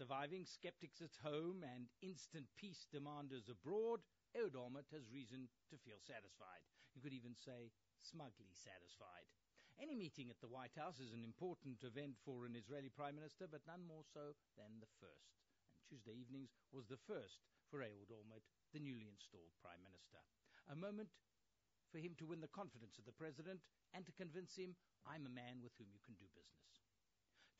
Surviving skeptics at home and instant peace demanders abroad, Ehud Olmert has reason to feel satisfied. You could even say smugly satisfied. Any meeting at the White House is an important event for an Israeli Prime Minister, but none more so than the first. And Tuesday evenings was the first for Ehud Olmert, the newly installed Prime Minister. A moment for him to win the confidence of the President and to convince him, I'm a man with whom you can do business.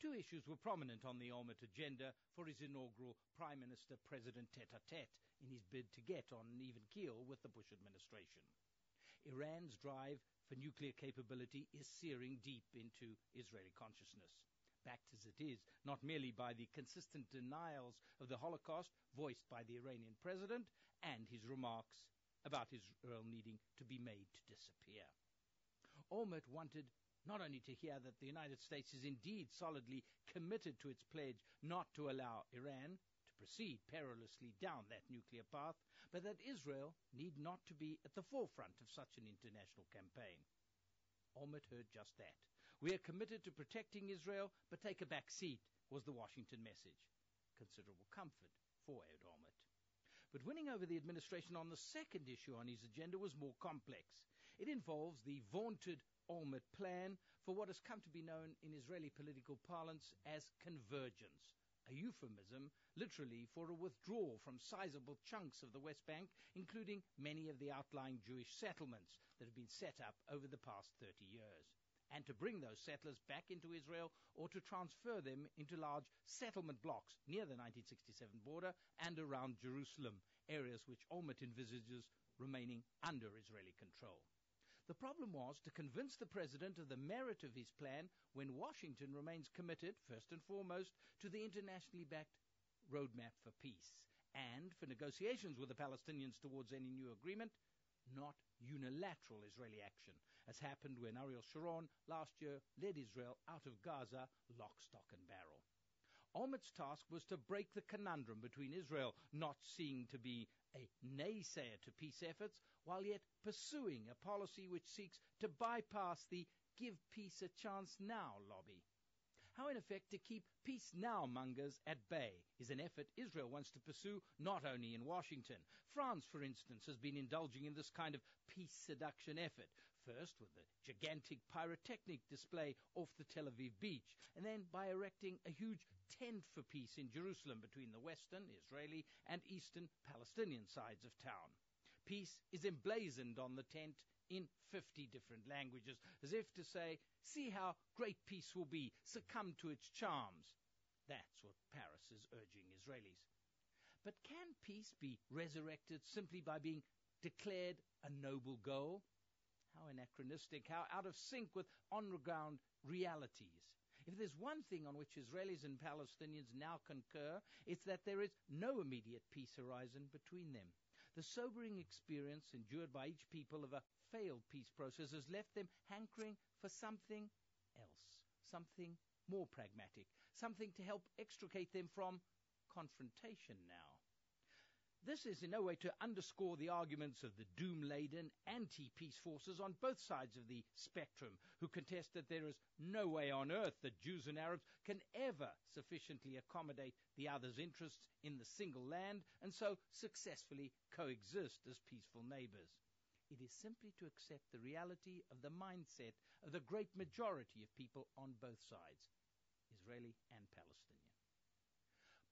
Two issues were prominent on the Olmert agenda for his inaugural Prime Minister-President tete-a-tete in his bid to get on an even keel with the Bush administration. Iran's drive for nuclear capability is searing deep into Israeli consciousness, backed as it is not merely by the consistent denials of the Holocaust voiced by the Iranian president and his remarks about Israel needing to be made to disappear. Olmert wanted not only to hear that the United States is indeed solidly committed to its pledge not to allow Iran to proceed perilously down that nuclear path, but that Israel need not to be at the forefront of such an international campaign. Olmert heard just that. We are committed to protecting Israel, but take a back seat, was the Washington message. Considerable comfort for Ehud Olmert. But winning over the administration on the second issue on his agenda was more complex. It involves the vaunted Olmert plan for what has come to be known in Israeli political parlance as convergence, a euphemism literally for a withdrawal from sizable chunks of the West Bank, including many of the outlying Jewish settlements that have been set up over the past 30 years, and to bring those settlers back into Israel or to transfer them into large settlement blocks near the 1967 border and around Jerusalem, areas which Olmert envisages remaining under Israeli control. The problem was to convince the President of the merit of his plan when Washington remains committed, first and foremost, to the internationally backed roadmap for peace, and for negotiations with the Palestinians towards any new agreement, not unilateral Israeli action, as happened when Ariel Sharon last year led Israel out of Gaza lock, stock and barrel. Olmert's task was to break the conundrum between Israel not seeing to be a naysayer to peace efforts, while yet pursuing a policy which seeks to bypass the give peace a chance now lobby. How, in effect, to keep peace now mongers at bay is an effort Israel wants to pursue not only in Washington. France, for instance, has been indulging in this kind of peace seduction effort, first with a gigantic pyrotechnic display off the Tel Aviv beach, and then by erecting a huge tent for peace in Jerusalem between the western, Israeli, and eastern Palestinian sides of town. Peace is emblazoned on the tent in 50 different languages, as if to say, see how great peace will be, succumb to its charms. That's what Paris is urging Israelis. But can peace be resurrected simply by being declared a noble goal? How anachronistic, how out of sync with on-the-ground realities. If there's one thing on which Israelis and Palestinians now concur, it's that there is no immediate peace horizon between them. The sobering experience endured by each people of a failed peace process has left them hankering for something else, something more pragmatic, something to help extricate them from confrontation now. This is in no way to underscore the arguments of the doom-laden anti-peace forces on both sides of the spectrum, who contest that there is no way on earth that Jews and Arabs can ever sufficiently accommodate the other's interests in the single land and so successfully coexist as peaceful neighbors. It is simply to accept the reality of the mindset of the great majority of people on both sides, Israeli and Palestinian.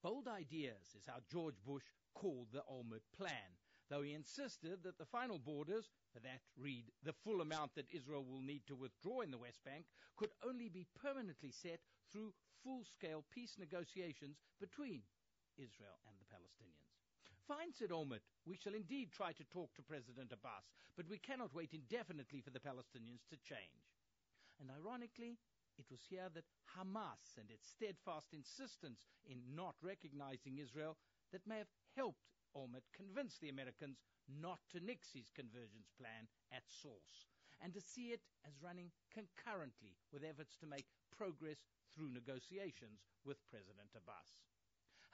Bold ideas is how George Bush called the Olmert plan, though he insisted that the final borders, for that read the full amount that Israel will need to withdraw in the West Bank, could only be permanently set through full-scale peace negotiations between Israel and the Palestinians. Fine, said Olmert, we shall indeed try to talk to President Abbas, but we cannot wait indefinitely for the Palestinians to change. And ironically, it was here that Hamas and its steadfast insistence in not recognizing Israel that may have helped Olmert convince the Americans not to nix his convergence plan at source, and to see it as running concurrently with efforts to make progress through negotiations with President Abbas.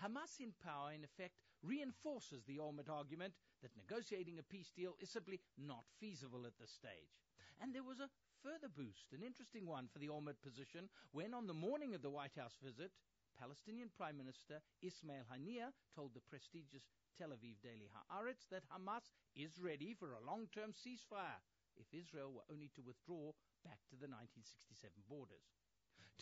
Hamas in power, in effect, reinforces the Olmert argument that negotiating a peace deal is simply not feasible at this stage. And there was a further boost, an interesting one for the Olmert position, when on the morning of the White House visit, Palestinian Prime Minister Ismail Haniyeh told the prestigious Tel Aviv Daily Haaretz that Hamas is ready for a long-term ceasefire if Israel were only to withdraw back to the 1967 borders.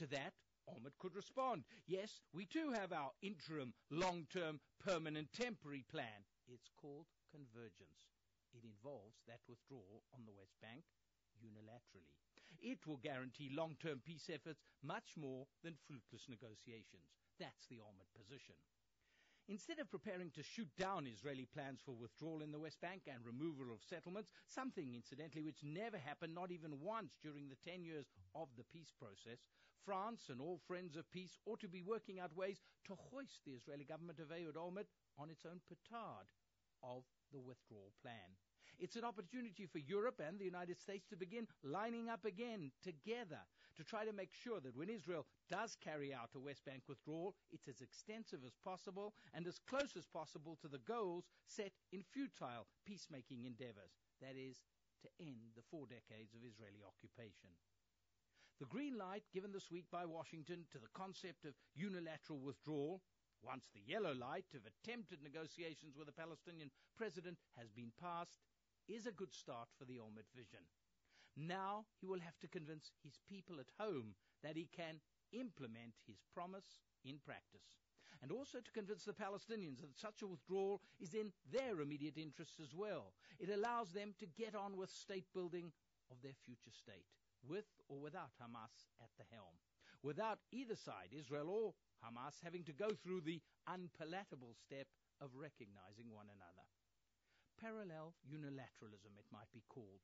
To that, Olmert could respond, yes, we too have our interim, long-term, permanent, temporary plan. It's called convergence. It involves that withdrawal on the West Bank unilaterally. It will guarantee long-term peace efforts much more than fruitless negotiations. That's the Olmert position. Instead of preparing to shoot down Israeli plans for withdrawal in the West Bank and removal of settlements, something, incidentally, which never happened, not even once during the 10 years of the peace process, France and all friends of peace ought to be working out ways to hoist the Israeli government of Ehud Olmert on its own petard of the withdrawal plan. It's an opportunity for Europe and the United States to begin lining up again together to try to make sure that when Israel does carry out a West Bank withdrawal, it's as extensive as possible and as close as possible to the goals set in futile peacemaking endeavors, that is, to end the 4 decades of Israeli occupation. The green light given this week by Washington to the concept of unilateral withdrawal, once the yellow light of attempted negotiations with the Palestinian president has been passed, is a good start for the Olmert vision. Now he will have to convince his people at home that he can implement his promise in practice, and also to convince the Palestinians that such a withdrawal is in their immediate interests as well. It allows them to get on with state building of their future state, with or without Hamas at the helm, without either side, Israel or Hamas, having to go through the unpalatable step of recognizing one another. Parallel unilateralism, it might be called.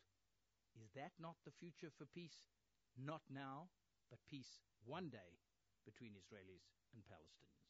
Is that not the future for peace? Not now, but peace one day between Israelis and Palestinians.